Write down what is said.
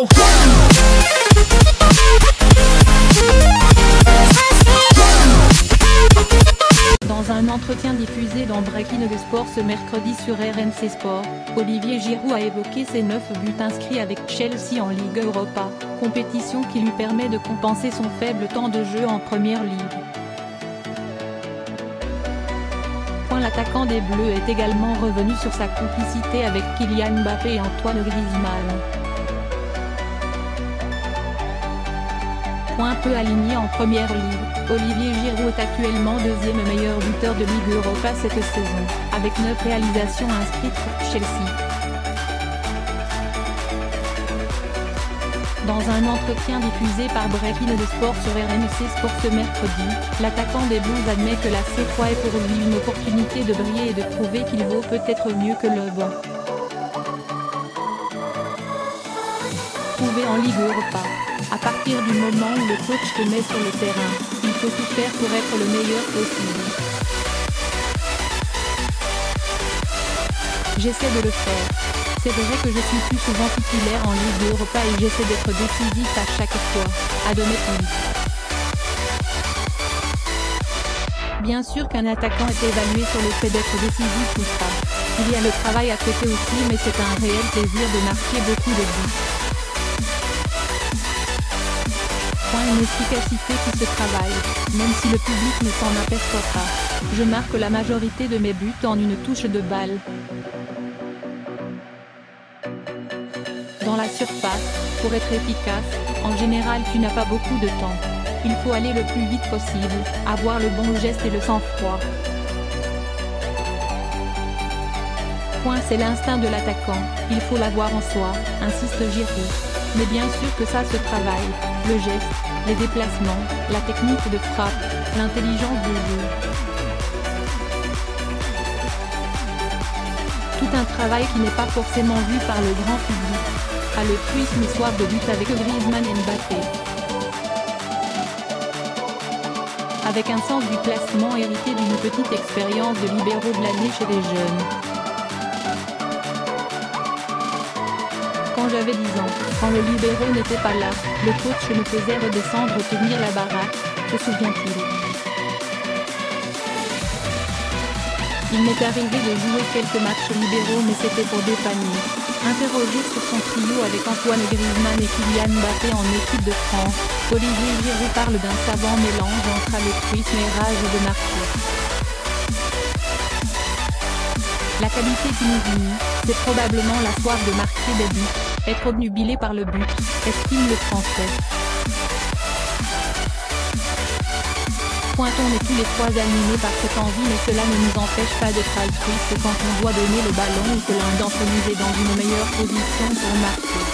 go. Dans un entretien diffusé dans Breaking the Sport ce mercredi sur RMC Sport, Olivier Giroud a évoqué ses 9 buts inscrits avec Chelsea en Ligue Europa, compétition qui lui permet de compenser son faible temps de jeu en Première Ligue. L'attaquant des Bleus est également revenu sur sa complicité avec Kylian Mbappé et Antoine Griezmann. Peu aligné en Première Ligue, Olivier Giroud est actuellement deuxième meilleur buteur de Ligue Europa cette saison, avec 9 réalisations inscrites pour Chelsea. Dans un entretien diffusé par Breaking the Sport sur RMC Sport ce mercredi, l'attaquant des Blues admet que la C3 est pour lui une opportunité de briller et de prouver qu'il vaut peut-être mieux que le banc. Trouvé en Ligue Europa. À partir du moment où le coach te met sur le terrain, il faut tout faire pour être le meilleur possible. J'essaie de le faire. C'est vrai que je suis plus souvent titulaire en Ligue Europa et j'essaie d'être décisif à chaque fois, a donné Philippe. Bien sûr qu'un attaquant est évalué sur le fait d'être décisif ou pas. Il y a le travail à côté aussi, mais c'est un réel plaisir de marquer beaucoup de buts. Une efficacité qui se travaille, même si le public ne s'en aperçoit pas. Je marque la majorité de mes buts en une touche de balle. Dans la surface, pour être efficace, en général tu n'as pas beaucoup de temps. Il faut aller le plus vite possible, avoir le bon geste et le sang-froid. C'est l'instinct de l'attaquant, il faut l'avoir en soi, insiste Giroud. Mais bien sûr que ça se travaille, le geste, les déplacements, la technique de frappe, l'intelligence de jeu. Tout un travail qui n'est pas forcément vu par le grand public. Altruisme et soif de but avec Griezmann et Mbappé. Avec un sens du placement hérité d'une petite expérience de libéraux de l'année chez les jeunes. Quand j'avais 10 ans, quand le libéraux n'était pas là, le coach me faisait redescendre tenir la baraque, se souvient-il. Il m'est arrivé de jouer quelques matchs libéraux mais c'était pour dépanner. Interrogé sur son trio avec Antoine Griezmann et Kylian Mbappé en équipe de France, Olivier Giroud parle d'un savant mélange entre altruisme et rage de marquer. La qualité qui nous unit, c'est probablement la soif de marquer des buts, être obnubilé par le but, estime le Français. On est tous les trois animés par cette envie mais cela ne nous empêche pas d'être altruistes quand on doit donner le ballon ou que l'un d'entre nous est dans une meilleure position pour marquer.